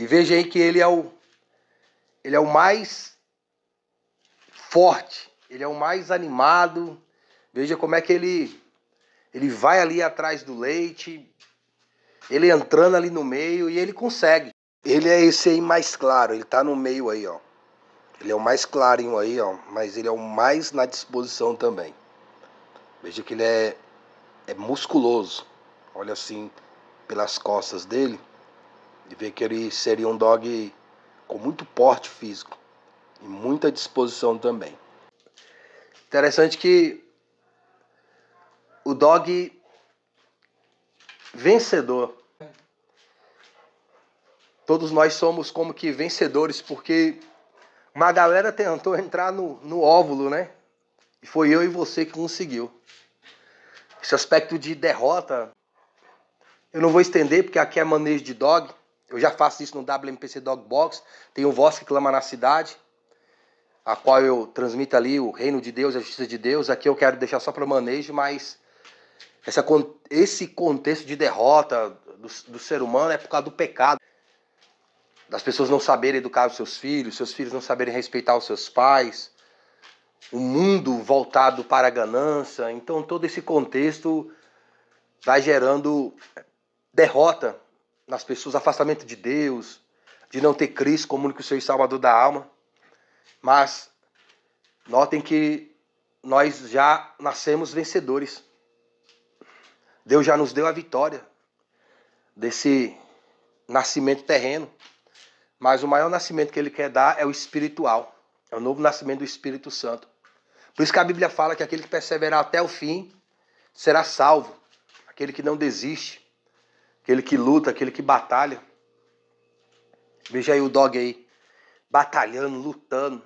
E veja aí que ele é o mais forte, ele é o mais animado. Veja como é que ele vai ali atrás do leite, ele entrando ali no meio e ele consegue. Ele é esse aí mais claro, ele tá no meio aí, ó. Ele é o mais clarinho aí, ó, mas ele é o mais na disposição também. Veja que ele é musculoso. Olha assim, pelas costas dele, e vê que ele seria um dog com muito porte físico e muita disposição também. Interessante que o dog vencedor, todos nós somos como que vencedores, porque uma galera tentou entrar no óvulo, né? E foi eu e você que conseguiu. Esse aspecto de derrota, eu não vou estender, porque aqui é manejo de dog. Eu já faço isso no WMPC Dog Box. Tem o Voz que Clama na Cidade, a qual eu transmito ali o reino de Deus, a justiça de Deus. Aqui eu quero deixar só para manejo, mas esse contexto de derrota do ser humano é por causa do pecado. Das pessoas não saberem educar os seus filhos não saberem respeitar os seus pais, o mundo voltado para a ganância. Então todo esse contexto vai gerando derrota nas pessoas, afastamento de Deus, de não ter Cristo como único Senhor e Salvador da alma. Mas notem que nós já nascemos vencedores. Deus já nos deu a vitória desse nascimento terreno. Mas o maior nascimento que ele quer dar é o espiritual. É o novo nascimento do Espírito Santo. Por isso que a Bíblia fala que aquele que perseverar até o fim será salvo. Aquele que não desiste. Aquele que luta, aquele que batalha. Veja aí o dog aí, batalhando, lutando,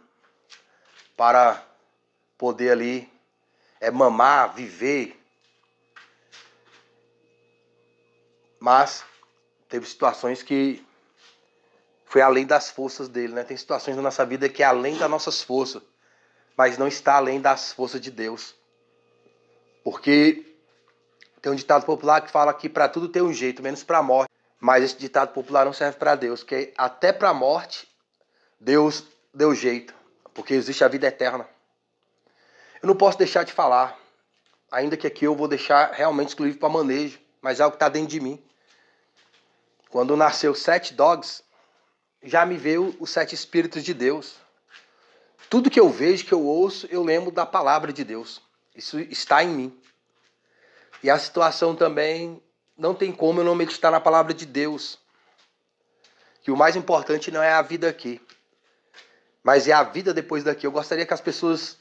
para poder ali mamar, viver. Mas teve situações que foi além das forças dele, né? Tem situações na nossa vida que é além das nossas forças, mas não está além das forças de Deus. Porque tem um ditado popular que fala que para tudo tem um jeito, menos para a morte. Mas esse ditado popular não serve para Deus, que até para a morte Deus deu jeito, porque existe a vida eterna. Eu não posso deixar de falar, ainda que aqui eu vou deixar realmente exclusivo para manejo, mas é algo que está dentro de mim. Quando nasceu 7 dogs, já me veio os 7 Espíritos de Deus. Tudo que eu vejo, que eu ouço, eu lembro da palavra de Deus. Isso está em mim. E a situação também, não tem como eu não meditar na palavra de Deus. Que o mais importante não é a vida aqui, mas é a vida depois daqui. Eu gostaria que as pessoas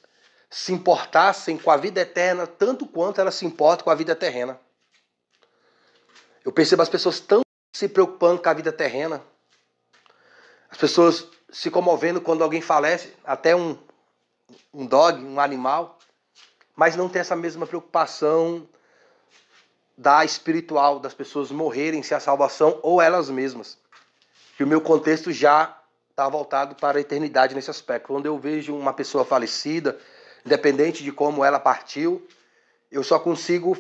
se importassem com a vida eterna tanto quanto elas se importam com a vida terrena. Eu percebo as pessoas tão se preocupando com a vida terrena. As pessoas se comovendo quando alguém falece, até um dog, um animal, mas não tem essa mesma preocupação da espiritual, das pessoas morrerem sem a salvação ou elas mesmas. Que o meu contexto já está voltado para a eternidade nesse aspecto. Quando eu vejo uma pessoa falecida, independente de como ela partiu, eu só consigo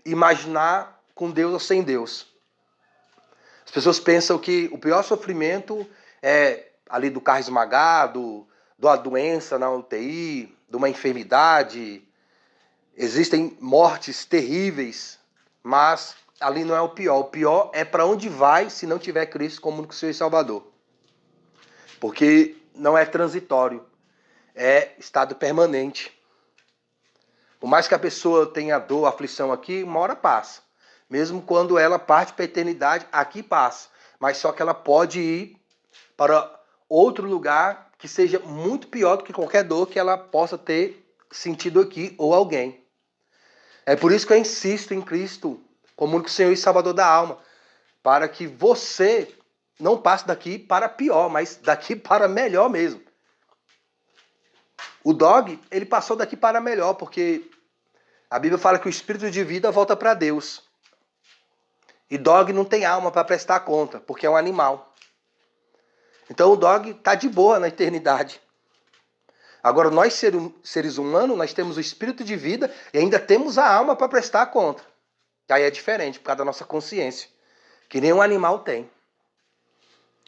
imaginar com Deus ou sem Deus. As pessoas pensam que o pior sofrimento é ali do carro esmagado, de uma doença na UTI, de uma enfermidade. Existem mortes terríveis, mas ali não é o pior. O pior é para onde vai se não tiver Cristo como único Senhor e Salvador. Porque não é transitório, é estado permanente. Por mais que a pessoa tenha dor, aflição aqui, uma hora passa. Mesmo quando ela parte para a eternidade, aqui passa. Mas só que ela pode ir para outro lugar que seja muito pior do que qualquer dor que ela possa ter sentido aqui ou alguém. É por isso que eu insisto em Cristo como único Senhor e Salvador da alma. Para que você não passe daqui para pior, mas daqui para melhor mesmo. O dog, ele passou daqui para melhor, porque a Bíblia fala que o espírito de vida volta para Deus. E dog não tem alma para prestar conta, porque é um animal. Então o dog está de boa na eternidade. Agora nós seres humanos, nós temos o espírito de vida e ainda temos a alma para prestar conta. Aí é diferente, por causa da nossa consciência, que nenhum animal tem.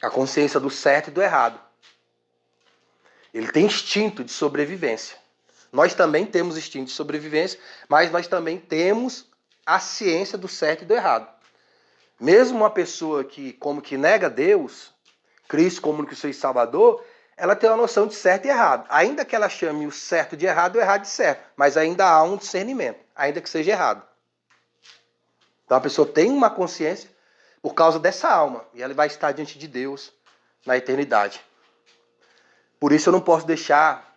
A consciência do certo e do errado. Ele tem instinto de sobrevivência. Nós também temos instinto de sobrevivência, mas nós também temos a ciência do certo e do errado. Mesmo uma pessoa que como que nega Deus, Cristo como que o seu Salvador, ela tem uma noção de certo e errado. Ainda que ela chame o certo de errado e o errado de certo, mas ainda há um discernimento, ainda que seja errado. Então a pessoa tem uma consciência por causa dessa alma, e ela vai estar diante de Deus na eternidade. Por isso eu não posso deixar,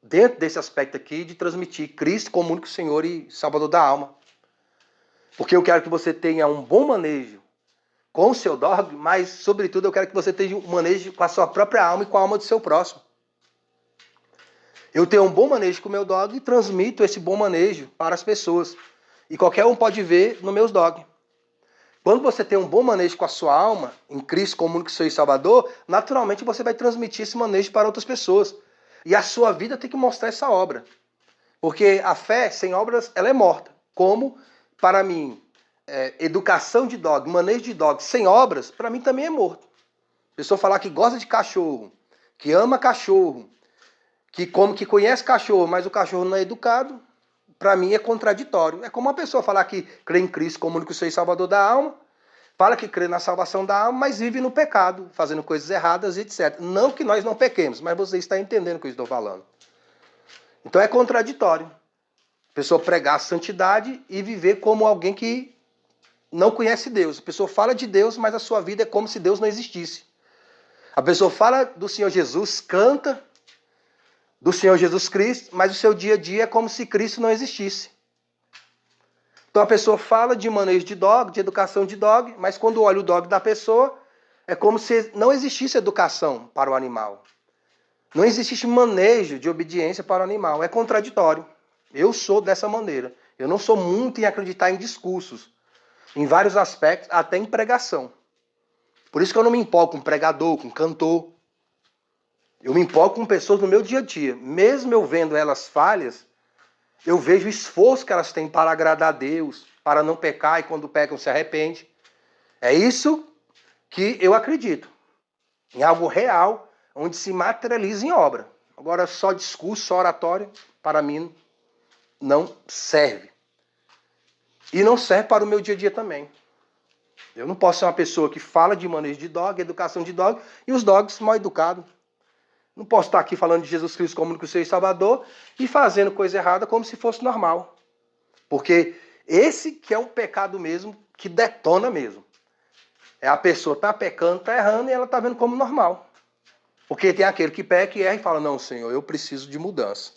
dentro desse aspecto aqui, de transmitir Cristo como único Senhor e Salvador da alma. Porque eu quero que você tenha um bom manejo com o seu dogma, mas, sobretudo, eu quero que você tenha um manejo com a sua própria alma e com a alma do seu próximo. Eu tenho um bom manejo com o meu dogma e transmito esse bom manejo para as pessoas. E qualquer um pode ver nos meus dogmas. Quando você tem um bom manejo com a sua alma, em Cristo como único Senhor e Salvador, naturalmente você vai transmitir esse manejo para outras pessoas. E a sua vida tem que mostrar essa obra. Porque a fé sem obras, ela é morta. Como, para mim, educação de dog, manejo de dog sem obras, para mim também é morto. A pessoa falar que gosta de cachorro, que ama cachorro, que conhece cachorro, mas o cachorro não é educado, para mim é contraditório. É como uma pessoa falar que crê em Cristo como único Senhor e Salvador da alma, fala que crê na salvação da alma, mas vive no pecado, fazendo coisas erradas, etc. Não que nós não pequemos, mas você está entendendo o que eu estou falando. Então é contraditório. A pessoa pregar a santidade e viver como alguém que não conhece Deus. A pessoa fala de Deus, mas a sua vida é como se Deus não existisse. A pessoa fala do Senhor Jesus, canta do Senhor Jesus Cristo, mas o seu dia a dia é como se Cristo não existisse. Então a pessoa fala de manejo de dog, de educação de dog, mas quando olha o dog da pessoa, é como se não existisse educação para o animal. Não existisse manejo de obediência para o animal. É contraditório. Eu sou dessa maneira. Eu não sou muito em acreditar em discursos, em vários aspectos, até em pregação. Por isso que eu não me empolgo com pregador, com cantor. Eu me empolgo com pessoas no meu dia a dia. Mesmo eu vendo elas falhas, eu vejo o esforço que elas têm para agradar a Deus, para não pecar e quando pecam se arrepende. É isso que eu acredito. Em algo real, onde se materializa em obra. Agora, só discurso, só oratório, para mim, não serve. E não serve para o meu dia a dia também. Eu não posso ser uma pessoa que fala de manejo de dog, educação de dog, e os dogs mal educados. Não posso estar aqui falando de Jesus Cristo como único Senhor e Salvador e fazendo coisa errada como se fosse normal. Porque esse que é um pecado mesmo, que detona mesmo. É a pessoa tá pecando, tá errando e ela tá vendo como normal. Porque tem aquele que peca e erra e fala, não, Senhor, eu preciso de mudança.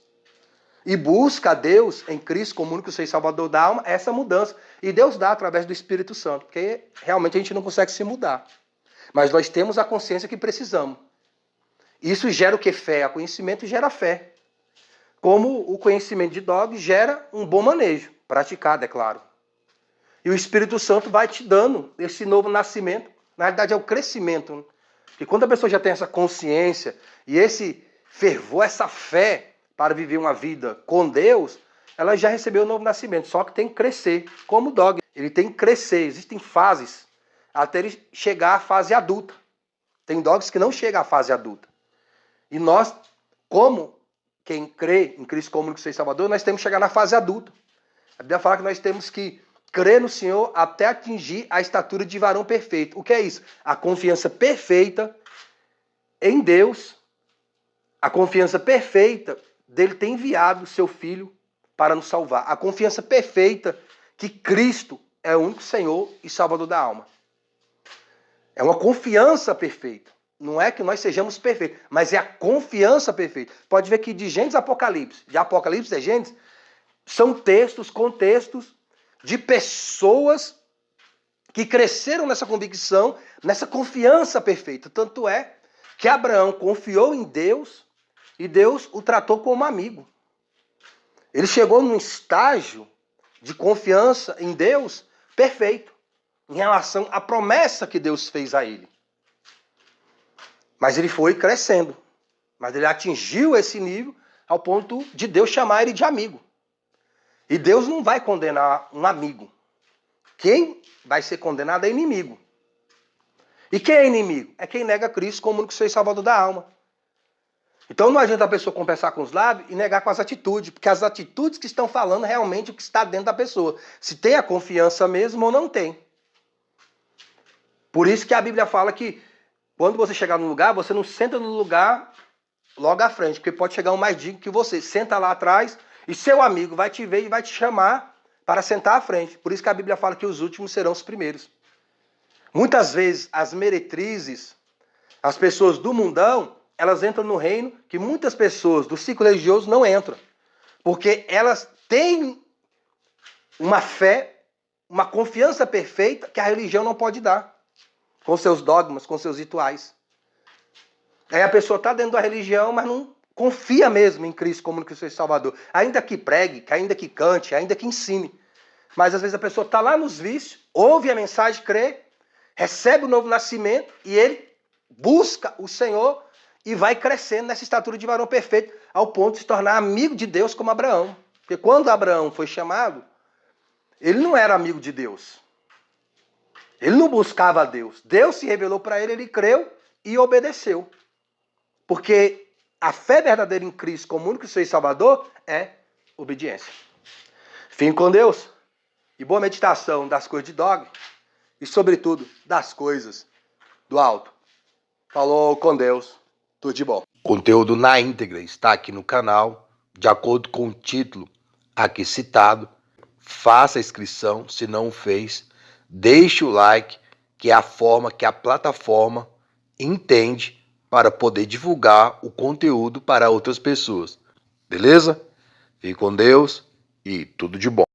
E busca a Deus em Cristo como único Senhor e Salvador da alma essa mudança. E Deus dá através do Espírito Santo, porque realmente a gente não consegue se mudar. Mas nós temos a consciência que precisamos. Isso gera o que? Fé. O conhecimento gera fé. Como o conhecimento de dog gera um bom manejo, praticado, é claro. E o Espírito Santo vai te dando esse novo nascimento. Na realidade é o crescimento. Né? Porque quando a pessoa já tem essa consciência e esse fervor, essa fé para viver uma vida com Deus, ela já recebeu o novo nascimento. Só que tem que crescer. Como o dog, ele tem que crescer. Existem fases até ele chegar à fase adulta. Tem dogs que não chegam à fase adulta. E nós, como quem crê em Cristo como único Senhor e Salvador, nós temos que chegar na fase adulta. A Bíblia fala que nós temos que crer no Senhor até atingir a estatura de varão perfeito. O que é isso? A confiança perfeita em Deus, a confiança perfeita dele ter enviado o seu Filho para nos salvar. A confiança perfeita que Cristo é o único Senhor e Salvador da alma. É uma confiança perfeita. Não é que nós sejamos perfeitos, mas é a confiança perfeita. Pode ver que de Gênesis a Apocalipse, de Apocalipse a Gênesis, são textos, contextos de pessoas que cresceram nessa convicção, nessa confiança perfeita. Tanto é que Abraão confiou em Deus e Deus o tratou como amigo. Ele chegou num estágio de confiança em Deus perfeito, em relação à promessa que Deus fez a ele. Mas ele foi crescendo. Mas ele atingiu esse nível ao ponto de Deus chamar ele de amigo. E Deus não vai condenar um amigo. Quem vai ser condenado é inimigo. E quem é inimigo? É quem nega Cristo como único Senhor e Salvador da alma. Então não adianta a pessoa confessar com os lábios e negar com as atitudes, porque as atitudes que estão falando realmente o que está dentro da pessoa. Se tem a confiança mesmo ou não tem. Por isso que a Bíblia fala que quando você chegar no lugar, você não senta no lugar logo à frente, porque pode chegar um mais digno que você. Senta lá atrás e seu amigo vai te ver e vai te chamar para sentar à frente. Por isso que a Bíblia fala que os últimos serão os primeiros. Muitas vezes as meretrizes, as pessoas do mundão, elas entram no reino que muitas pessoas do ciclo religioso não entram. Porque elas têm uma fé, uma confiança perfeita que a religião não pode dar. Com seus dogmas, com seus rituais. Aí a pessoa está dentro da religião, mas não confia mesmo em Cristo como único Senhor e Salvador. Ainda que pregue, ainda que cante, ainda que ensine. Mas às vezes a pessoa está lá nos vícios, ouve a mensagem, crê, recebe o novo nascimento e ele busca o Senhor e vai crescendo nessa estatura de varão perfeito, ao ponto de se tornar amigo de Deus como Abraão. Porque quando Abraão foi chamado, ele não era amigo de Deus. Ele não buscava a Deus. Deus se revelou para ele, ele creu e obedeceu. Porque a fé verdadeira em Cristo como único Senhor e Salvador é obediência. Fiquem com Deus e boa meditação das coisas de dogma e, sobretudo, das coisas do alto. Falou com Deus, tudo de bom. Conteúdo na íntegra está aqui no canal, de acordo com o título aqui citado. Faça a inscrição, se não o fez. Deixe o like, que é a forma que a plataforma entende para poder divulgar o conteúdo para outras pessoas. Beleza? Fique com Deus e tudo de bom.